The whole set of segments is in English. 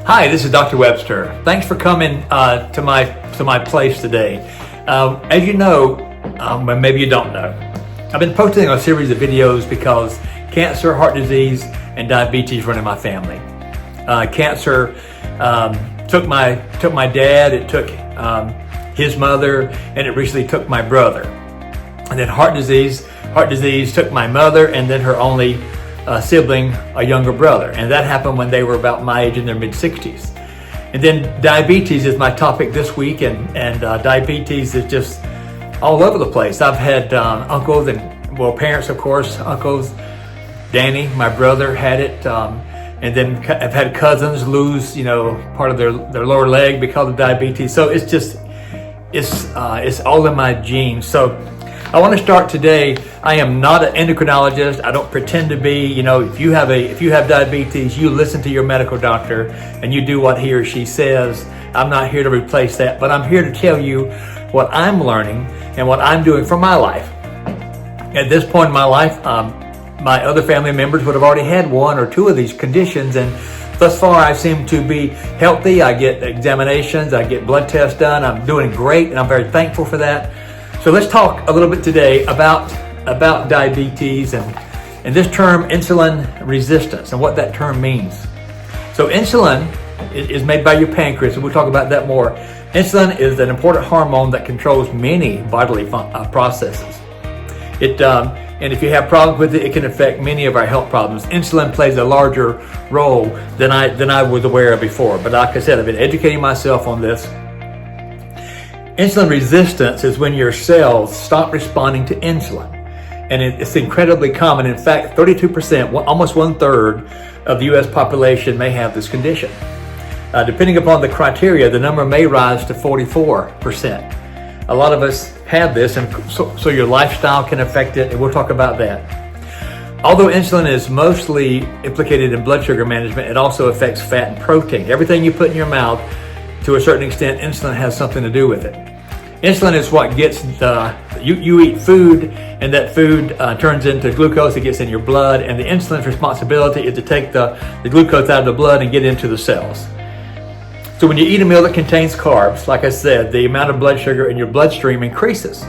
Hi, this is Dr. Webster. Thanks for coming to my place today. As you know, but maybe you don't know, I've been posting a series of videos because cancer, heart disease, and diabetes run in my family. Cancer took my dad, it took his mother, and it recently took my brother. And then heart disease took my mother and then her only sibling, a younger brother. And that happened when they were about my age in their mid-60s. And then diabetes is my topic this week, and diabetes is just all over the place. I've had uncles and, well, parents, of course, uncles. Danny, my brother, had it. And then I've had cousins lose, part of their lower leg because of diabetes. So it's just, it's all in my genes. So I want to start today. I am not an endocrinologist. I don't pretend to be. If you have diabetes, you listen to your medical doctor and you do what he or she says. I'm not here to replace that, but I'm here to tell you what I'm learning and what I'm doing for my life. At this point in my life, my other family members would have already had one or two of these conditions, and thus far I seem to be healthy. I get examinations, I get blood tests done. I'm doing great, and I'm very thankful for that. So let's talk a little bit today about diabetes and this term insulin resistance and what that term means. So insulin is made by your pancreas, and we'll talk about that more. Insulin is an important hormone that controls many bodily processes. And if you have problems with it, it can affect many of our health problems. Insulin plays a larger role than I was aware of before. But like I said, I've been educating myself on this. Insulin resistance is when your cells stop responding to insulin. And it's incredibly common. In fact, 32%, almost 1/3 of the U.S. population may have this condition. Depending upon the criteria, the number may rise to 44%. A lot of us have this, and so your lifestyle can affect it, and we'll talk about that. Although insulin is mostly implicated in blood sugar management, it also affects fat and protein. Everything you put in your mouth, to a certain extent, insulin has something to do with it. Insulin is what gets you eat food, and that food turns into glucose. It gets in your blood, and the insulin's responsibility is to take the glucose out of the blood and get into the cells. So when you eat a meal that contains carbs, like I said, the amount of blood sugar in your bloodstream increases.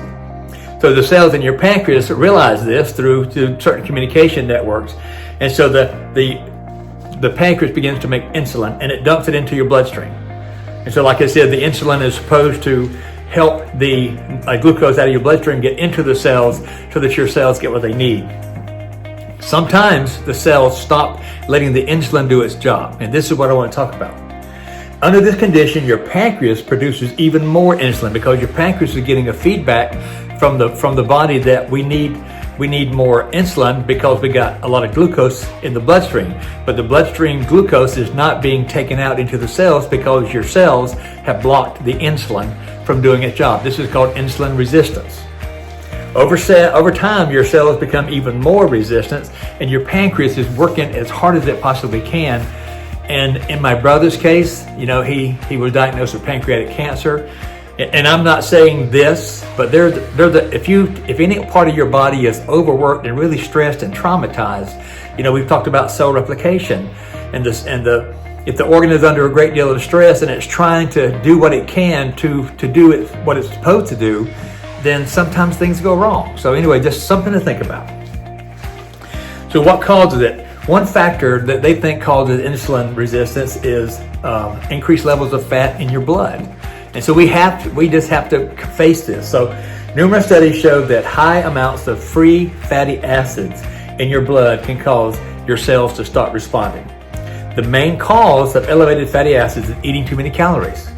So the cells in your pancreas realize this through certain communication networks, and so the pancreas begins to make insulin, and it dumps it into your bloodstream. And so, like I said, the insulin is supposed to help the glucose out of your bloodstream get into the cells so that your cells get what they need. Sometimes the cells stop letting the insulin do its job, and this is what I want to talk about. Under this condition, your pancreas produces even more insulin because your pancreas is getting a feedback from the body that we need more insulin because we got a lot of glucose in the bloodstream. But the bloodstream glucose is not being taken out into the cells because your cells have blocked the insulin from doing its job. This is called insulin resistance. Over time, your cells become even more resistant, and your pancreas is working as hard as it possibly can. And in my brother's case, he was diagnosed with pancreatic cancer. And I'm not saying this, but if any part of your body is overworked and really stressed and traumatized, we've talked about cell replication, if the organ is under a great deal of stress and it's trying to do what it can to do what it's supposed to do, then sometimes things go wrong. So anyway, just something to think about. So what causes it? One factor that they think causes insulin resistance is increased levels of fat in your blood. And so we just have to face this. So numerous studies show that high amounts of free fatty acids in your blood can cause your cells to stop responding. The main cause of elevated fatty acids is eating too many calories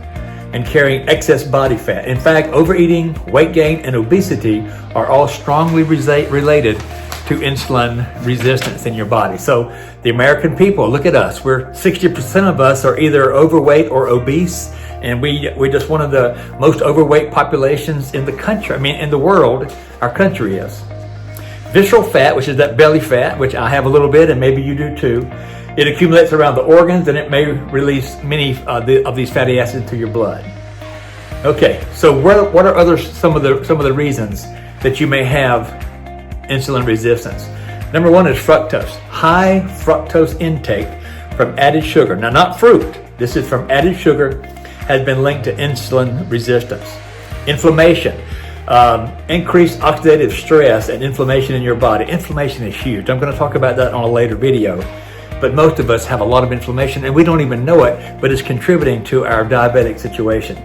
and carrying excess body fat. In fact, overeating, weight gain, and obesity are all strongly related to insulin resistance in your body. So the American people, look at us. 60% of us are either overweight or obese, and we're just one of the most overweight populations in the country. In the world, our country is. Visceral fat, which is that belly fat, which I have a little bit, and maybe you do too. It accumulates around the organs, and it may release many of these fatty acids to your blood. Okay, so what are some of the reasons that you may have insulin resistance? Number one is fructose. High fructose intake from added sugar. Now, not fruit, this is from added sugar, has been linked to insulin resistance. Inflammation, increased oxidative stress and inflammation in your body. Inflammation is huge. I'm going to talk about that on a later video. But most of us have a lot of inflammation and we don't even know it, but it's contributing to our diabetic situation.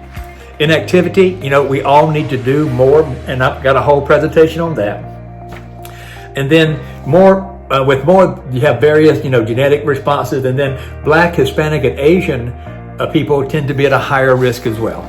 Inactivity, we all need to do more, and I've got a whole presentation on that. And then with more, you have various, genetic responses, and then Black, Hispanic, and Asian people tend to be at a higher risk as well.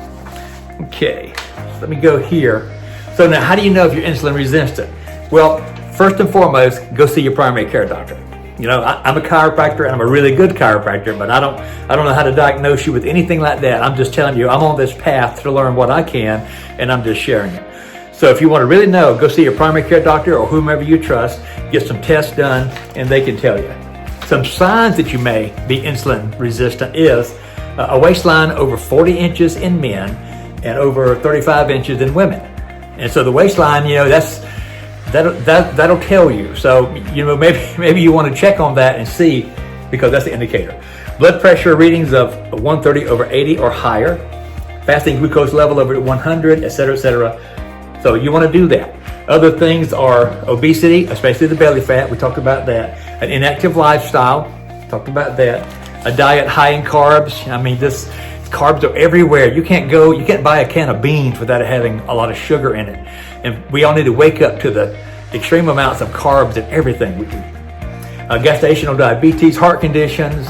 Okay, let me go here. So now, how do you know if you're insulin resistant? Well, first and foremost, go see your primary care doctor. I'm a chiropractor and I'm a really good chiropractor, but I don't know how to diagnose you with anything like that. I'm just telling you, I'm on this path to learn what I can, and I'm just sharing it. So if you want to really know, go see your primary care doctor or whomever you trust, get some tests done, and they can tell you. Some signs that you may be insulin resistant is a waistline over 40 inches in men and over 35 inches in women. And so the waistline, that'll tell you. So, maybe you want to check on that and see, because that's the indicator. Blood pressure readings of 130 over 80 or higher, fasting glucose level over 100, etc., etc. So you want to do that. Other things are obesity, especially the belly fat. We talked about that. An inactive lifestyle. Talked about that. A diet high in carbs. Carbs are everywhere. You can't buy a can of beans without it having a lot of sugar in it. And we all need to wake up to the extreme amounts of carbs in everything we do. Gestational diabetes, heart conditions,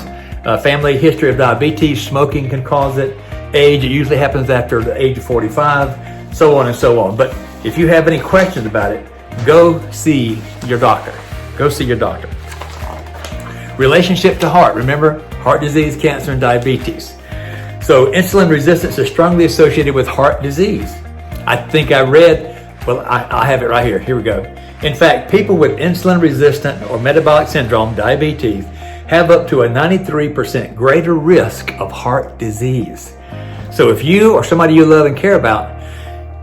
family history of diabetes, smoking can cause it, age, it usually happens after the age of 45, so on and so on. But if you have any questions about it, go see your doctor. Go see your doctor. Relationship to heart. Remember, heart disease, cancer, and diabetes. So insulin resistance is strongly associated with heart disease. I think I read, I have it right here. Here we go. In fact, people with insulin resistant or metabolic syndrome, diabetes, have up to a 93% greater risk of heart disease. So if you or somebody you love and care about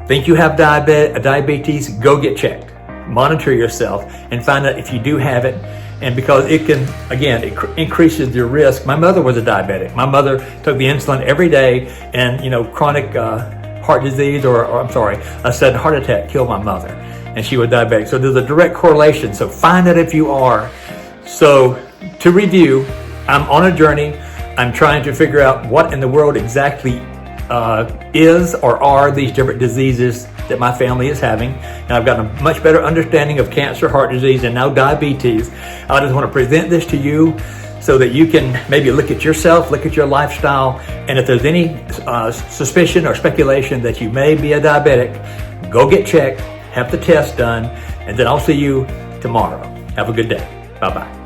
think you have diabetes, go get checked. Monitor yourself and find out if you do have it. And because it can, again, it increases your risk. My mother was a diabetic. My mother took the insulin every day, and chronic heart disease, a sudden heart attack killed my mother, and she was diabetic. So there's a direct correlation. So find out if you are. So to review, I'm on a journey. I'm trying to figure out what in the world exactly is or are these different diseases that my family is having. And I've got a much better understanding of cancer, heart disease, and now diabetes. I just want to present this to you so that you can maybe look at yourself, look at your lifestyle, and if there's any suspicion or speculation that you may be a diabetic, go get checked, have the test done, and then I'll see you tomorrow. Have a good day. Bye-bye.